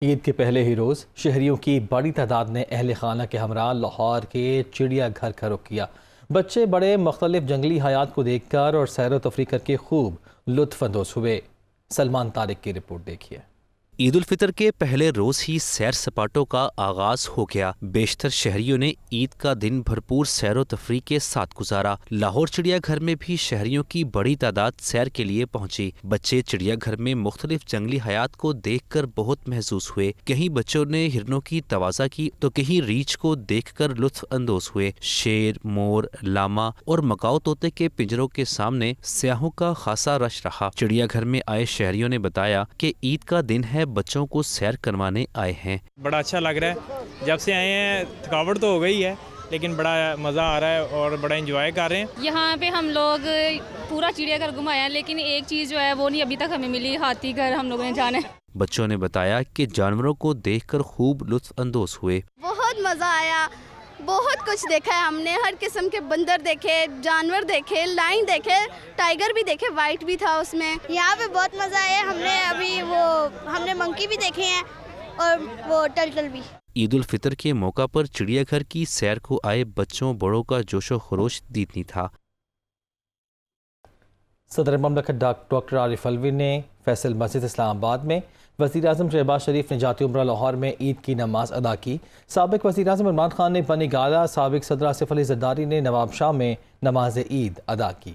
عید کے پہلے ہی روز شہریوں کی بڑی تعداد نے اہل خانہ کے ہمراہ لاہور کے چڑیا گھر کا رخ کیا۔ بچے بڑے مختلف جنگلی حیات کو دیکھ کر اور سیر و تفریح کر کے خوب لطف اندوز ہوئے۔ سلمان طارق کی رپورٹ دیکھیے۔ عید الفطر کے پہلے روز ہی سیر سپاٹوں کا آغاز ہو گیا۔ بیشتر شہریوں نے عید کا دن بھرپور سیر و تفریح کے ساتھ گزارا۔ لاہور چڑیا گھر میں بھی شہریوں کی بڑی تعداد سیر کے لیے پہنچی۔ بچے چڑیا گھر میں مختلف جنگلی حیات کو دیکھ کر بہت محظوظ ہوئے۔ کہیں بچوں نے ہرنوں کی تواضع کی تو کہیں ریچھ کو دیکھ کر لطف اندوز ہوئے۔ شیر، مور، لاما اور مکاؤ طوطے کے پنجروں کے سامنے سیاحوں کا خاصا رش رہا۔ چڑیا گھر میں آئے شہریوں نے بتایا کہ عید کا دن ہے، بچوں کو سیر کروانے آئے ہیں۔ بڑا اچھا لگ رہا ہے، جب سے آئے ہیں تھکاوٹ تو ہو گئی ہے لیکن بڑا مزہ آ رہا ہے اور بڑا انجوائے کر رہے ہیں۔ یہاں پہ ہم لوگ پورا چڑیا گھر گھمایا ہے لیکن ایک چیز جو ہے وہ نہیں ابھی تک ہمیں ملی، ہاتھی گھر ہم لوگوں نے جانا ہے۔ بچوں نے بتایا کہ جانوروں کو دیکھ کر خوب لطف اندوز ہوئے۔ بہت مزہ آیا، بہت کچھ دیکھا ہے ہم نے، ہر قسم کے بندر دیکھے، جانور دیکھے، لائن دیکھے، ٹائیگر بھی دیکھے، وائٹ بھی تھا اس میں۔ یہاں پہ بہت مزہ آیا، ہم نے منکی بھی دیکھے ہیں اور وہ ٹرٹل بھی۔ عید الفطر کے موقع پر چڑیا گھر کی سیر کو آئے بچوں بڑوں کا جوش و خروش دیدنی تھا۔ صدر مملکت ڈاکٹر عارف الوی نے فیصل مسجد اسلام آباد میں وزیر اعظم شہباز شریف نے جاتی عمرہ لاہور میں عید کی نماز ادا کی۔ سابق وزیر اعظم عمران خان نے بنی گالہ، سابق صدر آصف علی زرداری نے نواب شاہ میں نماز عید ادا کی۔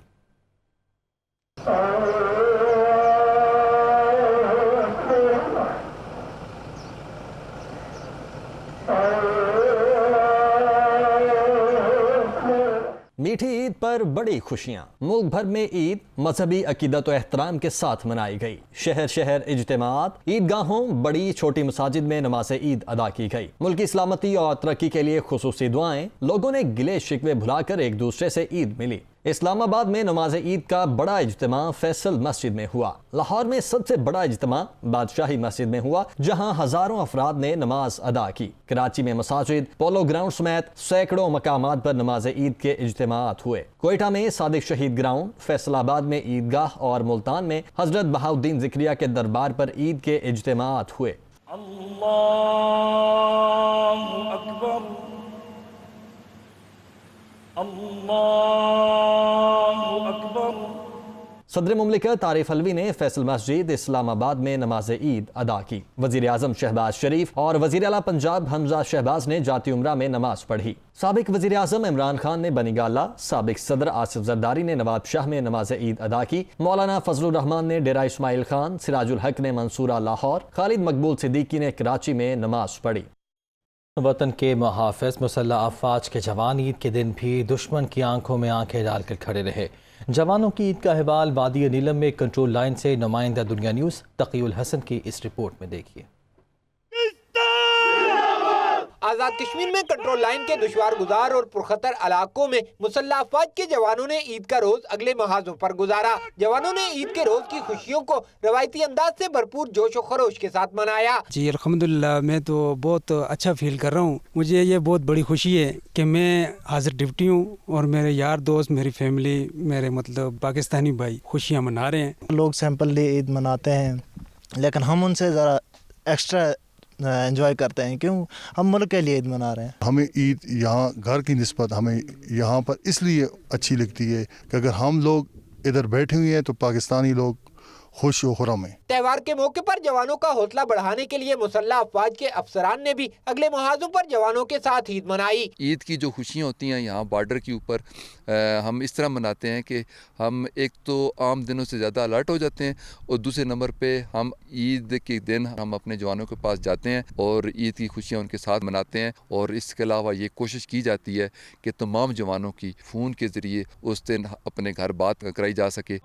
میٹھی عید پر بڑی خوشیاں، ملک بھر میں عید مذہبی عقیدت و احترام کے ساتھ منائی گئی۔ شہر شہر اجتماعات، عیدگاہوں، بڑی چھوٹی مساجد میں نماز عید ادا کی گئی۔ ملکی سلامتی اور ترقی کے لیے خصوصی دعائیں، لوگوں نے گلے شکوے بھلا کر ایک دوسرے سے عید ملی۔ اسلام آباد میں نماز عید کا بڑا اجتماع فیصل مسجد میں ہوا۔ لاہور میں سب سے بڑا اجتماع بادشاہی مسجد میں ہوا، جہاں ہزاروں افراد نے نماز ادا کی۔ کراچی میں مساجد، پولو گراؤنڈ سمیت سینکڑوں مقامات پر نماز عید کے اجتماعات ہوئے۔ کوئٹہ میں صادق شہید گراؤنڈ، فیصل آباد میں عیدگاہ اور ملتان میں حضرت بہاؤالدین ذکریہ کے دربار پر عید کے اجتماعات ہوئے۔ اللہ اکبر، اللہ اکبر۔ صدر مملکت عارف الوی نے فیصل مسجد اسلام آباد میں نماز عید ادا کی۔ وزیر اعظم شہباز شریف اور وزیر اعلیٰ پنجاب حمزہ شہباز نے جاتی عمرہ میں نماز پڑھی۔ سابق وزیر اعظم عمران خان نے بنی گالہ، سابق صدر آصف زرداری نے نواب شاہ میں نماز عید ادا کی۔ مولانا فضل الرحمان نے ڈیرہ اسماعیل خان، سراج الحق نے منصورہ لاہور، خالد مقبول صدیقی نے کراچی میں نماز پڑھی۔ وطن کے محافظ مسلح افواج کے جوان عید کے دن بھی دشمن کی آنکھوں میں آنکھیں ڈال کر کھڑے رہے۔ جوانوں کی عید کا احوال وادی نیلم میں کنٹرول لائن سے نمائندہ دنیا نیوز تقی الحسن کی اس رپورٹ میں دیکھیے۔ آزاد کشمیر میں کنٹرول لائن کے دشوار گزار اور پرخطر علاقوں میں مسلح افواج کے جوانوں نے عید کا روز اگلے محاذوں پر گزارا۔ جوانوں نے عید کے روز کی خوشیوں کو روایتی انداز سے بھرپور جوش و خروش کے ساتھ منایا۔ جی الحمدللہ، میں تو بہت اچھا فیل کر رہا ہوں۔ مجھے یہ بہت بڑی خوشی ہے کہ میں حاضر ڈپٹی ہوں اور میرے یار دوست، میری فیملی، میرے پاکستانی بھائی خوشیاں منا رہے ہیں۔ لوگ سمپلی عید مناتے ہیں لیکن ہم ان سے ذرا ایکسٹرا انجوائے کرتے ہیں، کیوں؟ ہم ملک کے لیے عید منا رہے ہیں۔ ہمیں عید یہاں گھر کی نسبت ہمیں یہاں پر اس لیے اچھی لگتی ہے کہ اگر ہم لوگ ادھر بیٹھے ہوئے ہیں تو پاکستانی لوگ خوش و خرم ہیں۔ تہوار کے موقع پر جوانوں کا حوصلہ بڑھانے کے لیے مسلح افواج کے افسران نے بھی اگلے محاذوں پر جوانوں کے ساتھ عید منائی۔ عید کی جو خوشیاں ہوتی ہیں یہاں بارڈر کے اوپر ہم اس طرح مناتے ہیں کہ ہم ایک تو عام دنوں سے زیادہ الرٹ ہو جاتے ہیں اور دوسرے نمبر پہ ہم عید کے دن ہم اپنے جوانوں کے پاس جاتے ہیں اور عید کی خوشیاں ان کے ساتھ مناتے ہیں، اور اس کے علاوہ یہ کوشش کی جاتی ہے کہ تمام جوانوں کی فون کے ذریعے اس دن اپنے گھر بات کرائی جا سکے۔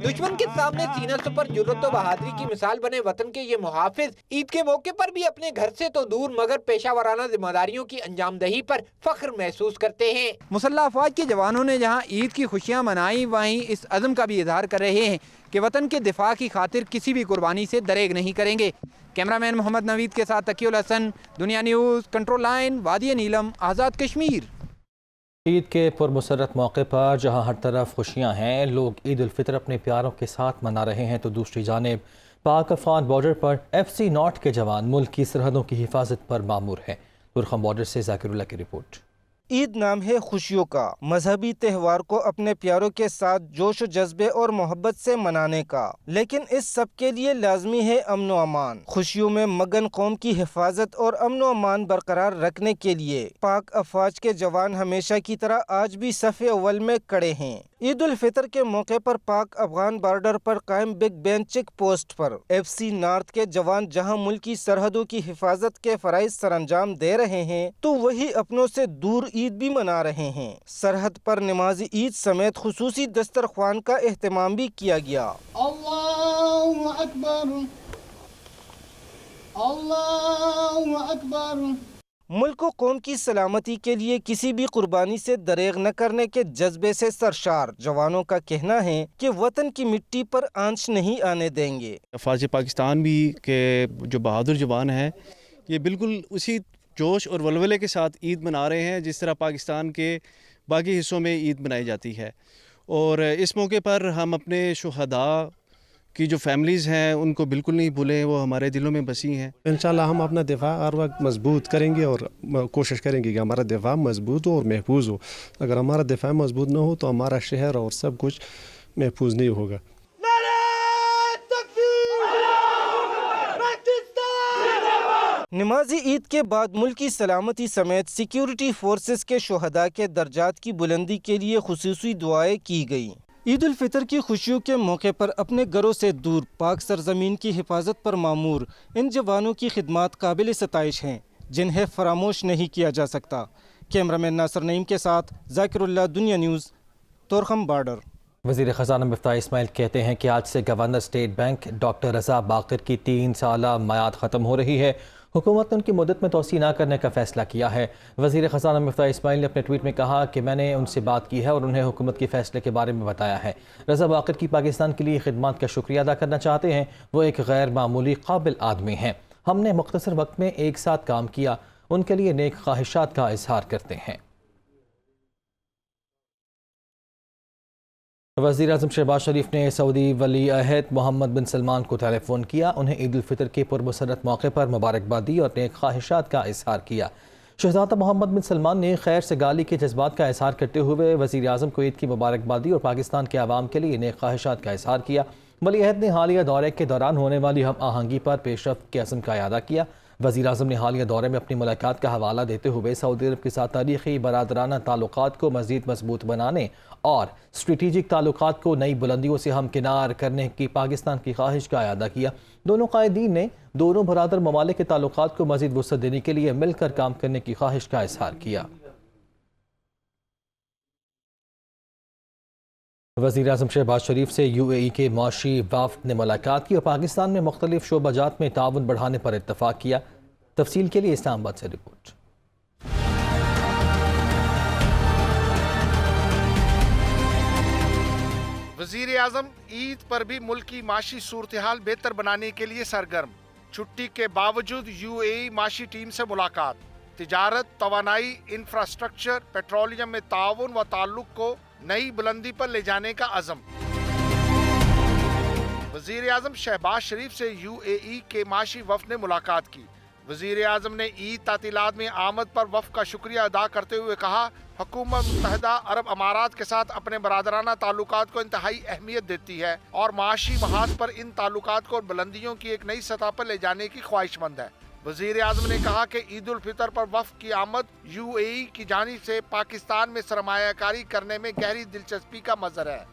دشمن کے سامنے سینہ سپر جرأت و بہادری کی مثال بنے وطن کے یہ محافظ عید کے موقع پر بھی اپنے گھر سے تو دور مگر پیشہ ورانہ ذمہ داریوں کی انجام دہی پر فخر محسوس کرتے ہیں۔ مسلح افواج کے جوانوں نے جہاں عید کی خوشیاں منائی، وہیں اس عزم کا بھی اظہار کر رہے ہیں کہ وطن کے دفاع کی خاطر کسی بھی قربانی سے دریغ نہیں کریں گے۔ کیمرہ مین محمد نوید کے ساتھ تقی الحسن، دنیا نیوز، کنٹرول لائن، وادی نیلم، آزاد کشمیر۔ عید کے پرمسرت موقع پر جہاں ہر طرف خوشیاں ہیں، لوگ عید الفطر اپنے پیاروں کے ساتھ منا رہے ہیں، تو دوسری جانب پاک افغان بارڈر پر FC نارتھ کے جوان ملک کی سرحدوں کی حفاظت پر مامور ہیں۔ ترخم بارڈر سے ذاکر اللہ کی رپورٹ۔ عید نام ہے خوشیوں کا، مذہبی تہوار کو اپنے پیاروں کے ساتھ جوش و جذبے اور محبت سے منانے کا، لیکن اس سب کے لیے لازمی ہے امن و امان۔ خوشیوں میں مگن قوم کی حفاظت اور امن و امان برقرار رکھنے کے لیے پاک افواج کے جوان ہمیشہ کی طرح آج بھی صف اول میں کھڑے ہیں۔ عید الفطر کے موقع پر پاک افغان بارڈر پر قائم بگ بین چیک پوسٹ پر FC نارتھ کے جوان جہاں ملکی سرحدوں کی حفاظت کے فرائض سر انجام دے رہے ہیں تو وہی اپنوں سے دور عید بھی منا رہے ہیں۔ سرحد پر نماز عید سمیت خصوصی دسترخوان کا اہتمام بھی کیا گیا۔ اللہ اکبر، اللہ اکبر۔ ملک و قوم کی سلامتی کے لیے کسی بھی قربانی سے دریغ نہ کرنے کے جذبے سے سرشار جوانوں کا کہنا ہے کہ وطن کی مٹی پر آنچ نہیں آنے دیں گے۔ افواج پاکستان بھی کے جو بہادر جوان ہیں یہ بالکل اسی جوش اور ولولے کے ساتھ عید منا رہے ہیں جس طرح پاکستان کے باقی حصوں میں عید منائی جاتی ہے، اور اس موقع پر ہم اپنے شہداء کی جو فیملیز ہیں ان کو بالکل نہیں بھولیں، وہ ہمارے دلوں میں بسی ہیں۔ انشاءاللہ ہم اپنا دفاع ہر وقت مضبوط کریں گے اور کوشش کریں گے کہ ہمارا دفاع مضبوط ہو اور محفوظ ہو۔ اگر ہمارا دفاع مضبوط نہ ہو تو ہمارا شہر اور سب کچھ محفوظ نہیں ہوگا۔ نماز عید کے بعد ملکی سلامتی سمیت سیکیورٹی فورسز کے شہداء کے درجات کی بلندی کے لیے خصوصی دعائیں کی گئیں۔ عید الفطر کی خوشیوں کے موقع پر اپنے گھروں سے دور پاک سرزمین کی حفاظت پر مامور ان جوانوں کی خدمات قابل ستائش ہیں جنہیں فراموش نہیں کیا جا سکتا۔ کیمرامین ناصر نعیم کے ساتھ ذاکر اللہ، دنیا نیوز، تورخم بارڈر۔ وزیر خزانہ مفتاح اسماعیل کہتے ہیں کہ آج سے گورنر اسٹیٹ بینک ڈاکٹر رضا باقر کی 3 سالہ میعاد ختم ہو رہی ہے۔ حکومت نے ان کی مدت میں توسیع نہ کرنے کا فیصلہ کیا ہے۔ وزیر خزانہ مفتاح اسماعیل نے اپنے ٹویٹ میں کہا کہ میں نے ان سے بات کی ہے اور انہیں حکومت کے فیصلے کے بارے میں بتایا ہے۔ رضا باقر کی پاکستان کے لیے خدمات کا شکریہ ادا کرنا چاہتے ہیں۔ وہ ایک غیر معمولی قابل آدمی ہیں۔ ہم نے مختصر وقت میں ایک ساتھ کام کیا، ان کے لیے نیک خواہشات کا اظہار کرتے ہیں۔ وزیر اعظم شہباز شریف نے سعودی ولی عہد محمد بن سلمان کو ٹیلی فون کیا، انہیں عید الفطر کے پرمسرت موقع پر مبارکباد دی اور نیک خواہشات کا اظہار کیا۔ شہزادہ محمد بن سلمان نے خیر سگالی کے جذبات کا اظہار کرتے ہوئے وزیر اعظم کو عید کی مبارکباد دی اور پاکستان کے عوام کے لیے نیک خواہشات کا اظہار کیا۔ ولی عہد نے حالیہ دورے کے دوران ہونے والی ہم آہنگی پر پیش رفت کے عزم کا اعادہ کیا۔ وزیر اعظم نے حالیہ دورے میں اپنی ملاقات کا حوالہ دیتے ہوئے سعودی عرب کے ساتھ تاریخی برادرانہ تعلقات کو مزید مضبوط بنانے اور اسٹریٹجک تعلقات کو نئی بلندیوں سے ہمکنار کرنے کی پاکستان کی خواہش کا اعادہ کیا۔ دونوں قائدین نے دونوں برادر ممالک کے تعلقات کو مزید وسعت دینے کے لیے مل کر کام کرنے کی خواہش کا اظہار کیا۔ وزیر اعظم شہباز شریف سے UAE کے معاشی وفد نے ملاقات کی اور پاکستان میں مختلف شعبہ جات میں تعاون بڑھانے پر اتفاق کیا۔ تفصیل کے لیے اسلام آباد سے رپورٹ۔ وزیر اعظم عید پر بھی ملک کی معاشی صورتحال بہتر بنانے کے لیے سرگرم، چھٹی کے باوجود UAE معاشی ٹیم سے ملاقات، تجارت، توانائی، انفراسٹرکچر، پیٹرولیم میں تعاون و تعلق کو نئی بلندی پر لے جانے کا عزم۔ وزیر اعظم شہباز شریف سے UAE کے معاشی وفد نے ملاقات کی۔ وزیر اعظم نے عید تعطیلات میں آمد پر وفد کا شکریہ ادا کرتے ہوئے کہا، حکومت متحدہ عرب امارات کے ساتھ اپنے برادرانہ تعلقات کو انتہائی اہمیت دیتی ہے اور معاشی محاذ پر ان تعلقات کو بلندیوں کی ایک نئی سطح پر لے جانے کی خواہش مند ہے۔ وزیر اعظم نے کہا کہ عید الفطر پر وفد کی آمد UAE کی جانب سے پاکستان میں سرمایہ کاری کرنے میں گہری دلچسپی کا مظہر ہے۔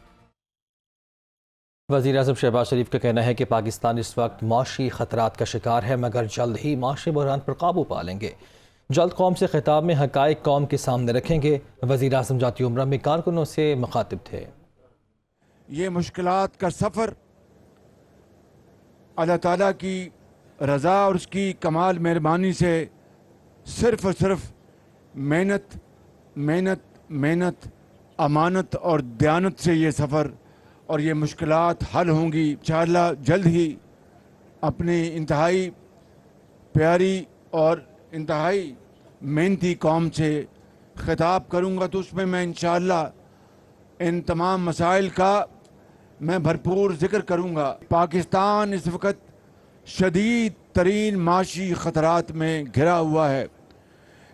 وزیر اعظم شہباز شریف کا کہنا ہے کہ پاکستان اس وقت معاشی خطرات کا شکار ہے مگر جلد ہی معاشی بحران پر قابو پا لیں گے۔ جلد قوم سے خطاب میں حقائق قوم کے سامنے رکھیں گے۔ وزیر اعظم جاتی عمرہ میں کارکنوں سے مخاطب تھے۔ یہ مشکلات کا سفر اللہ تعالیٰ کی رضا اور اس کی کمال مہربانی سے صرف اور صرف محنت محنت محنت امانت اور دیانت سے یہ سفر اور یہ مشکلات حل ہوں گی۔ انشاءاللہ جلد ہی اپنی انتہائی پیاری اور انتہائی محنتی قوم سے خطاب کروں گا تو اس میں انشاءاللہ ان تمام مسائل کا میں بھرپور ذکر کروں گا۔ پاکستان اس وقت شدید ترین معاشی خطرات میں گھرا ہوا ہے،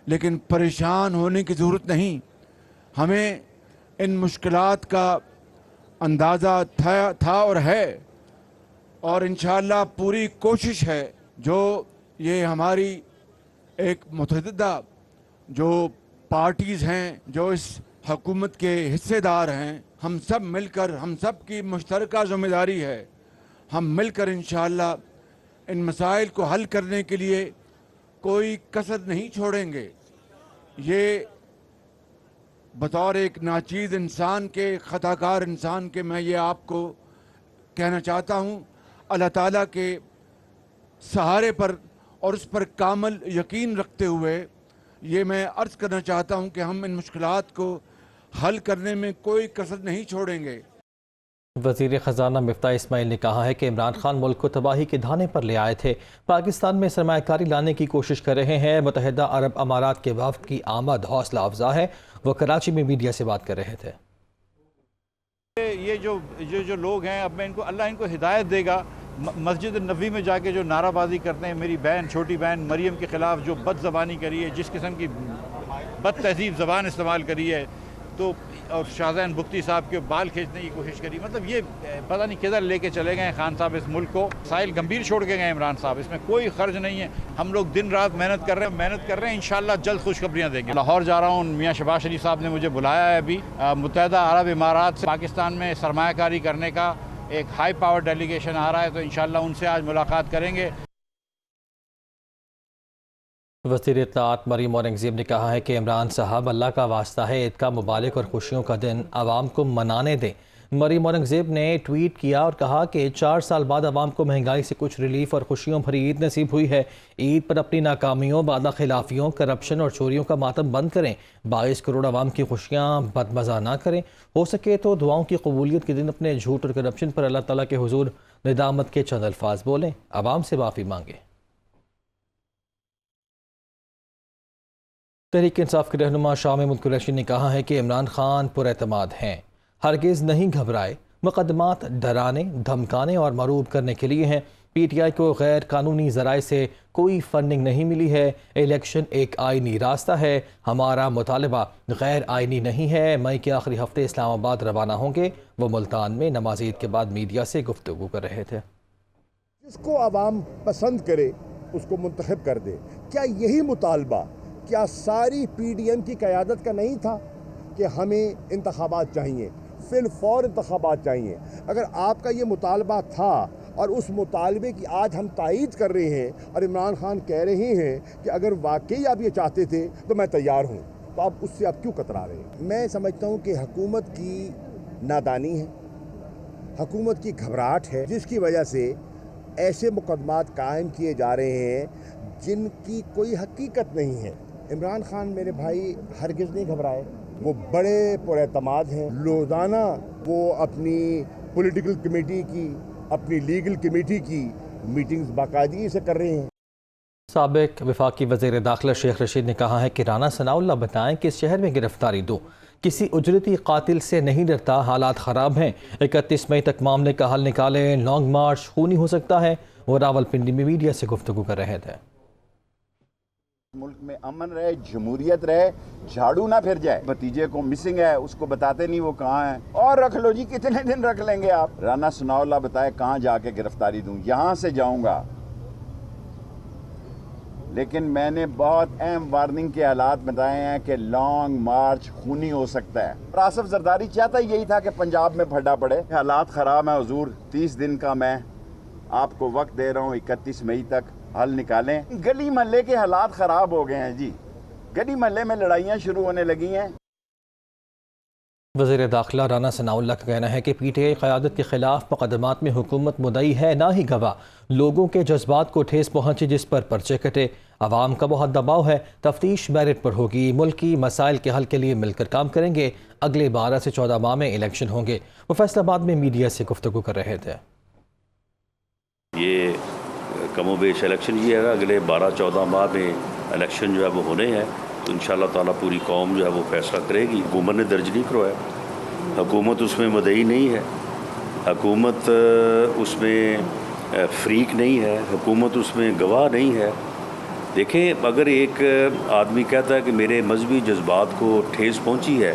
لیکن پریشان ہونے کی ضرورت نہیں۔ ہمیں ان مشکلات کا اندازہ تھا اور ہے، اور انشاءاللہ پوری کوشش ہے جو یہ ہماری ایک متحدہ جو پارٹیز ہیں، جو اس حکومت کے حصے دار ہیں، ہم سب مل کر، ہم سب کی مشترکہ ذمہ داری ہے، ہم مل کر انشاءاللہ ان مسائل کو حل کرنے کے لیے کوئی کسر نہیں چھوڑیں گے۔ یہ بطور ایک ناچیز انسان کے، خطا کار انسان کے، میں یہ آپ کو کہنا چاہتا ہوں، اللہ تعالیٰ کے سہارے پر اور اس پر کامل یقین رکھتے ہوئے یہ میں عرض کرنا چاہتا ہوں کہ ہم ان مشکلات کو حل کرنے میں کوئی کسر نہیں چھوڑیں گے۔ وزیر خزانہ مفتاح اسماعیل نے کہا ہے کہ عمران خان ملک کو تباہی کے دھانے پر لے آئے تھے، پاکستان میں سرمایہ کاری لانے کی کوشش کر رہے ہیں۔ متحدہ عرب امارات کے وفد کی آمد حوصلہ افزا ہے۔ وہ کراچی میں میڈیا سے بات کر رہے تھے۔ یہ جو لوگ ہیں، اب میں ان کو، اللہ ان کو ہدایت دے گا۔ مسجد نبوی میں جا کے جو نعرہ بازی کرتے ہیں، میری بہن، چھوٹی بہن مریم کے خلاف جو بد زبانی کری ہے، جس قسم کی بد تہذیب زبان استعمال کری ہے، تو اور شاہزین بگٹی صاحب کے بال کھینچنے کی کوشش کری، مطلب یہ پتہ نہیں کدھر لے کے چلے گئے خان صاحب اس ملک کو۔ ساحل گمبھیر چھوڑ کے گئے عمران صاحب، اس میں کوئی خرچ نہیں ہے۔ ہم لوگ دن رات محنت کر رہے ہیں، انشاءاللہ جلد خوشخبریاں دیں گے۔ لاہور جا رہا ہوں، میاں شہباز شریف صاحب نے مجھے بلایا ہے ابھی۔ متحدہ عرب امارات سے پاکستان میں سرمایہ کاری کرنے کا ایک ہائی پاور ڈیلیگیشن آ رہا ہے، تو انشاءاللہ ان سے آج ملاقات کریں گے۔ وزیر اطلاعات مریم اورنگزیب نے کہا ہے کہ عمران صاحب اللہ کا واسطہ ہے، عید کا مبارک اور خوشیوں کا دن عوام کو منانے دیں۔ مریم اورنگزیب نے ٹویٹ کیا اور کہا کہ 4 سال بعد عوام کو مہنگائی سے کچھ ریلیف اور خوشیوں بھری عید نصیب ہوئی ہے۔ عید پر اپنی ناکامیوں، وعدہ خلافیوں، کرپشن اور چوریوں کا ماتم بند کریں۔ 22 کروڑ عوام کی خوشیاں بدمزہ نہ کریں۔ ہو سکے تو دعاؤں کی قبولیت کے دن اپنے جھوٹ اور کرپشن پر اللہ تعالیٰ کے حضور ندامت کے چند الفاظ بولیں، عوام سے معافی مانگیں۔ تحریک انصاف کے رہنما شاہ محمود قریشی نے کہا ہے کہ عمران خان پر اعتماد ہیں، ہرگز نہیں گھبرائے۔ مقدمات ڈرانے، دھمکانے اور مرعوب کرنے کے لیے ہیں۔ پی ٹی آئی کو غیر قانونی ذرائع سے کوئی فنڈنگ نہیں ملی ہے۔ الیکشن ایک آئینی راستہ ہے، ہمارا مطالبہ غیر آئینی نہیں ہے۔ مئی کے آخری ہفتے اسلام آباد روانہ ہوں گے۔ وہ ملتان میں نماز عید کے بعد میڈیا سے گفتگو کر رہے تھے۔ جس کو عوام پسند کرے اس کو منتخب کر دے۔ کیا یہی مطالبہ کیا ساری پی ڈی ایم کی قیادت کا نہیں تھا کہ ہمیں انتخابات چاہیے، فی الفور انتخابات چاہیے؟ اگر آپ کا یہ مطالبہ تھا اور اس مطالبے کی آج ہم تائید کر رہے ہیں اور عمران خان کہہ رہے ہیں کہ اگر واقعی آپ یہ چاہتے تھے تو میں تیار ہوں، تو آپ اس سے آپ کیوں کترا رہے ہیں؟ میں سمجھتا ہوں کہ حکومت کی نادانی ہے، حکومت کی گھبراہٹ ہے، جس کی وجہ سے ایسے مقدمات قائم کیے جا رہے ہیں جن کی کوئی حقیقت نہیں ہے۔ عمران خان میرے بھائی ہرگز نہیں گھبرائے، وہ بڑے پر اعتماد ہیں۔ روزانہ وہ اپنی پولیٹیکل کمیٹی کی، اپنی لیگل کمیٹی کی میٹنگز باقاعدگی سے کر رہے ہیں۔ سابق وفاقی وزیر داخلہ شیخ رشید نے کہا ہے کہ رانا ثناء اللہ بتائیں کہ اس شہر میں گرفتاری دو، کسی اجرتی قاتل سے نہیں ڈرتا، حالات خراب ہیں۔ 31 مئی تک معاملے کا حل نکالیں، لانگ مارچ خونی ہو سکتا ہے۔ وہ راولپنڈی میں میڈیا سے گفتگو کر رہے تھے۔ ملک میں امن رہے، جمہوریت رہے، جھاڑو نہ پھر جائے۔ بھتیجے کو مسنگ ہے، اس کو بتاتے نہیں وہ کہاں ہے، اور رکھ لو جی، کتنے دن رکھ لیں گے آپ؟ رانا ثناء اللہ بتائے کہاں جا کے گرفتاری دوں؟ یہاں سے جاؤں گا، لیکن میں نے بہت اہم وارننگ کے حالات بتائے ہیں کہ لانگ مارچ خونی ہو سکتا ہے۔ اور آصف زرداری چاہتا یہی تھا کہ پنجاب میں پھڈا پڑے۔ حالات خراب ہیں حضور، 30 دن کا میں آپ کو وقت دے رہا ہوں، 31 مئی تک حل نکالیں۔ گلی محلے کے حالات خراب ہو گئے ہیں جی، گلی محلے میں لڑائیاں شروع ہونے لگی ہیں۔ وزیر داخلہ رانا ثناء اللہ کا کہنا ہے کہ پی ٹی آئی قیادت کے خلاف مقدمات میں حکومت مدعی ہے، نہ ہی گواہ۔ لوگوں کے جذبات کو ٹھیس پہنچے جس پر پرچے کٹے۔ عوام کا بہت دباؤ ہے، تفتیش میرٹ پر ہوگی، ملکی مسائل کے حل کے لیے مل کر کام کریں گے۔ اگلے 12 سے 14 ماہ میں الیکشن ہوں گے۔ وہ فیصل آباد میں میڈیا سے گفتگو کر رہے تھے۔ یہ کم و بیش الیکشن یہ ہے، اگلے 12-14 ماہ میں الیکشن جو ہے وہ ہونے ہیں، تو انشاءاللہ تعالیٰ پوری قوم جو ہے وہ فیصلہ کرے گی۔ حکومت نے درج نہیں کروایا، حکومت اس میں مدعی نہیں ہے، حکومت اس میں فریق نہیں ہے، حکومت اس میں گواہ نہیں ہے۔ دیکھیں، اگر ایک آدمی کہتا ہے کہ میرے مذہبی جذبات کو ٹھیس پہنچی ہے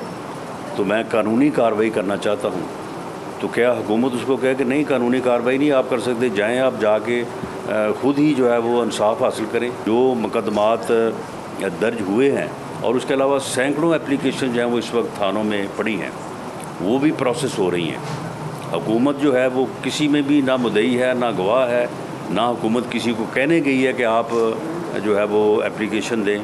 تو میں قانونی کارروائی کرنا چاہتا ہوں، تو کیا حکومت اس کو کہے کہ نہیں قانونی کارروائی نہیں آپ کر سکتے، جائیں آپ جا کے خود ہی جو ہے وہ انصاف حاصل کریں۔ جو مقدمات درج ہوئے ہیں اور اس کے علاوہ سینکڑوں اپلیکیشن جو ہیں وہ اس وقت تھانوں میں پڑی ہیں، وہ بھی پروسیس ہو رہی ہیں۔ حکومت جو ہے وہ کسی میں بھی نہ مدعی ہے، نہ گواہ ہے، نہ حکومت کسی کو کہنے گئی ہے کہ آپ جو ہے وہ اپلیکیشن دیں۔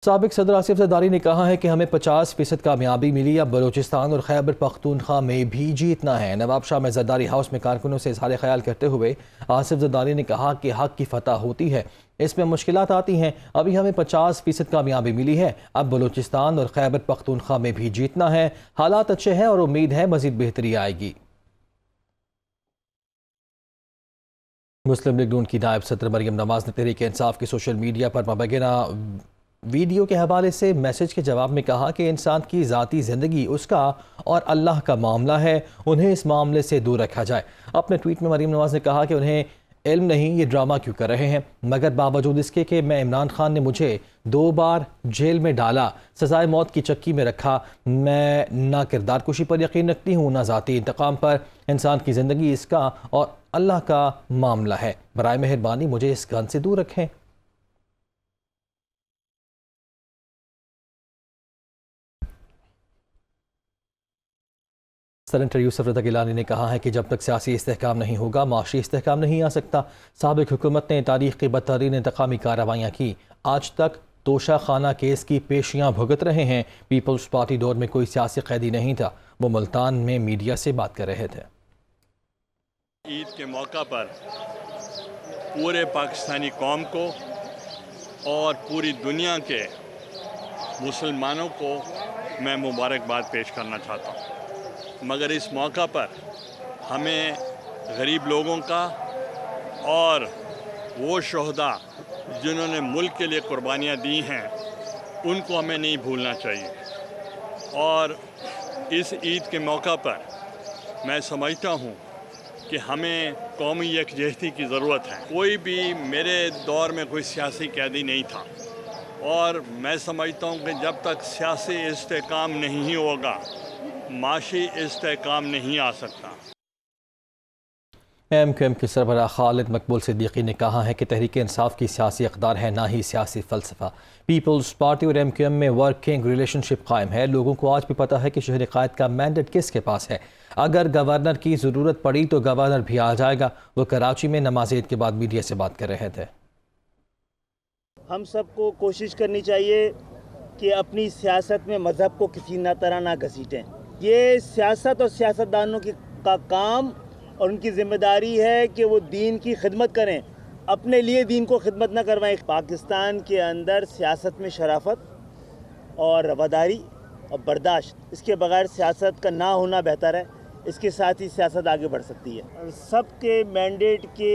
سابق صدر آصف زرداری نے کہا ہے کہ ہمیں 50% کامیابی ملی، اب بلوچستان اور خیبر پختونخوا میں بھی جیتنا ہے۔ نواب شاہ میں زرداری ہاؤس میں کارکنوں سے اظہار خیال کرتے ہوئے آصف زرداری نے کہا کہ حق کی فتح ہوتی ہے، اس میں مشکلات آتی ہیں، ابھی ہمیں 50% کامیابی ملی ہے، اب بلوچستان اور خیبر پختونخوا میں بھی جیتنا ہے، حالات اچھے ہیں اور امید ہے مزید بہتری آئے گی۔ مسلم لیگ نون کی نائب صدر مریم نواز نے تحریک انصاف کی سوشل میڈیا پر مبینہ ویڈیو کے حوالے سے میسج کے جواب میں کہا کہ انسان کی ذاتی زندگی اس کا اور اللہ کا معاملہ ہے، انہیں اس معاملے سے دور رکھا جائے۔ اپنے ٹویٹ میں مریم نواز نے کہا کہ انہیں علم نہیں یہ ڈرامہ کیوں کر رہے ہیں، مگر باوجود اس کے کہ میں عمران خان نے مجھے 2 بار جیل میں ڈالا، سزائے موت کی چکی میں رکھا، میں نہ کردار کشی پر یقین رکھتی ہوں نہ ذاتی انتقام پر، انسان کی زندگی اس کا اور اللہ کا معاملہ ہے، برائے مہربانی مجھے اس گن سے دور رکھیں۔ سینیٹر یوسف رضا گیلانی نے کہا ہے کہ جب تک سیاسی استحکام نہیں ہوگا معاشی استحکام نہیں آ سکتا۔ سابق حکومت نے تاریخ کی بدترین انتقامی کارروائیاں کی، آج تک توشہ خانہ کیس کی پیشیاں بھگت رہے ہیں۔ پیپلز پارٹی دور میں کوئی سیاسی قیدی نہیں تھا، وہ ملتان میں میڈیا سے بات کر رہے تھے۔ عید کے موقع پر پورے پاکستانی قوم کو اور پوری دنیا کے مسلمانوں کو میں مبارکباد پیش کرنا چاہتا ہوں، مگر اس موقع پر ہمیں غریب لوگوں کا اور وہ شہداء جنہوں نے ملک کے لیے قربانیاں دی ہیں ان کو ہمیں نہیں بھولنا چاہیے۔ اور اس عید کے موقع پر میں سمجھتا ہوں کہ ہمیں قومی یکجہتی کی ضرورت ہے۔ کوئی بھی میرے دور میں کوئی سیاسی قیدی نہیں تھا، اور میں سمجھتا ہوں کہ جب تک سیاسی استحکام نہیں ہوگا معاشی استحکام نہیں آ سکتا۔ ایم کیو ایم کے سربراہ خالد مقبول صدیقی نے کہا ہے کہ تحریک انصاف کی سیاسی اقدار ہے، نہ ہی سیاسی فلسفہ۔ پیپلز پارٹی اور ایم کیو ایم میں ورکنگ ریلیشن شپ قائم ہے۔ لوگوں کو آج بھی پتہ ہے کہ شہر قائد کا مینڈیٹ کس کے پاس ہے۔ اگر گورنر کی ضرورت پڑی تو گورنر بھی آ جائے گا۔ وہ کراچی میں نماز عید کے بعد میڈیا سے بات کر رہے تھے۔ ہم سب کو کوشش کرنی چاہیے کہ اپنی سیاست میں مذہب کو کسی طرح نہ گھسیٹیں۔ یہ سیاست اور سیاستدانوں کا کام اور ان کی ذمہ داری ہے کہ وہ دین کی خدمت کریں، اپنے لیے دین کو خدمت نہ کروائیں۔ پاکستان کے اندر سیاست میں شرافت اور رواداری اور برداشت، اس کے بغیر سیاست کا نہ ہونا بہتر ہے۔ اس کے ساتھ ہی سیاست آگے بڑھ سکتی ہے۔ سب کے مینڈیٹ کے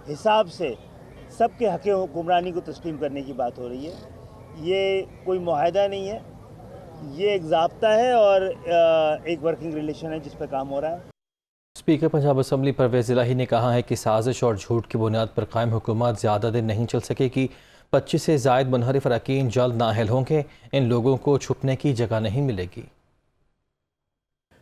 حساب سے سب کے حق حکمرانی کو تسلیم کرنے کی بات ہو رہی ہے۔ یہ کوئی معاہدہ نہیں ہے، یہ ایک ضابطہ ہے اور ایک ورکنگ ریلیشن ہے جس پہ کام ہو رہا ہے۔ اسپیکر پنجاب اسمبلی پرویز الہی نے کہا ہے کہ سازش اور جھوٹ کی بنیاد پر قائم حکومت زیادہ دن نہیں چل سکے گی۔ 25 سے زائد منحرف اراکین جلد نااہل ہوں گے، ان لوگوں کو چھپنے کی جگہ نہیں ملے گی۔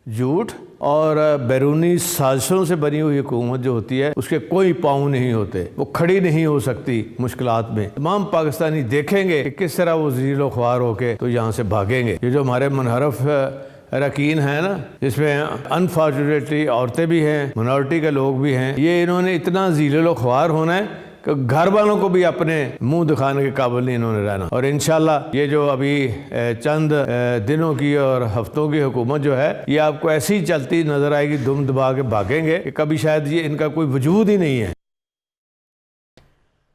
جھوٹ اور بیرونی سازشوں سے بنی ہوئی حکومت جو ہوتی ہے اس کے کوئی پاؤں نہیں ہوتے، وہ کھڑی نہیں ہو سکتی مشکلات میں۔ تمام پاکستانی دیکھیں گے کہ کس طرح وہ ذلیل و خوار ہو کے تو یہاں سے بھاگیں گے۔ یہ جو ہمارے منحرف اراکین ہیں نا، جس میں انفارچونیٹلی عورتیں بھی ہیں، منورٹی کے لوگ بھی ہیں، یہ انہوں نے اتنا ذلیل و خوار ہونا ہے کہ گھر والوں کو بھی اپنے منہ دکھانے کے قابل نہیں انہوں نے رہنا۔ اور انشاءاللہ یہ جو ابھی چند دنوں کی اور ہفتوں کی حکومت جو ہے یہ آپ کو ایسی چلتی نظر آئے گی، دم دبا کے بھاگیں گے کہ کبھی شاید یہ ان کا کوئی وجود ہی نہیں ہے۔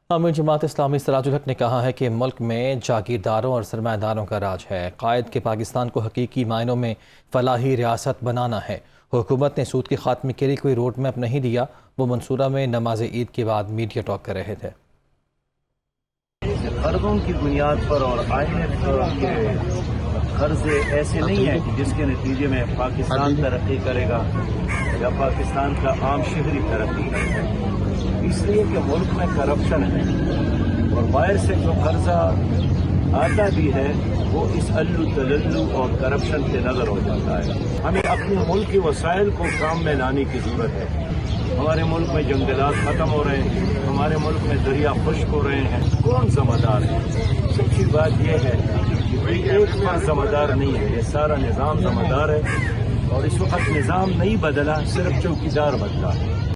امیر جماعت اسلامی سراج الحق نے کہا ہے کہ ملک میں جاگیرداروں اور سرمایہ داروں کا راج ہے، قائد کے پاکستان کو حقیقی معنوں میں فلاحی ریاست بنانا ہے۔ حکومت نے سود کے خاتمے کے لیے کوئی روڈ میپ نہیں دیا۔ وہ منصورہ میں نماز عید کے بعد میڈیا ٹاک کر رہے تھے۔ قرضوں کی بنیاد پر اور IMF کے قرض ایسے نہیں ہیں کہ جس کے نتیجے میں پاکستان ترقی کرے گا۔ یا پاکستان کا عام شہری ترقی ہے، اس لیے کہ ملک میں کرپشن ہے اور باہر سے جو قرضہ آتا بھی ہے وہ اس الو تللو اور کرپشن سے نظر ہو جاتا ہے۔ ہمیں اپنے ملک کے وسائل کو کام میں لانے کی ضرورت ہے۔ ہمارے ملک میں جنگلات ختم ہو رہے ہیں، ہمارے ملک میں دریا خشک ہو رہے ہیں، کون ذمہ دار ہے؟ سچی بات یہ ہے کہ کوئی ایک فرد ذمہ دار نہیں ہے، یہ سارا نظام ذمہ دار ہے، اور اس وقت نظام نہیں بدلا، صرف چوکیدار بدلا ہے۔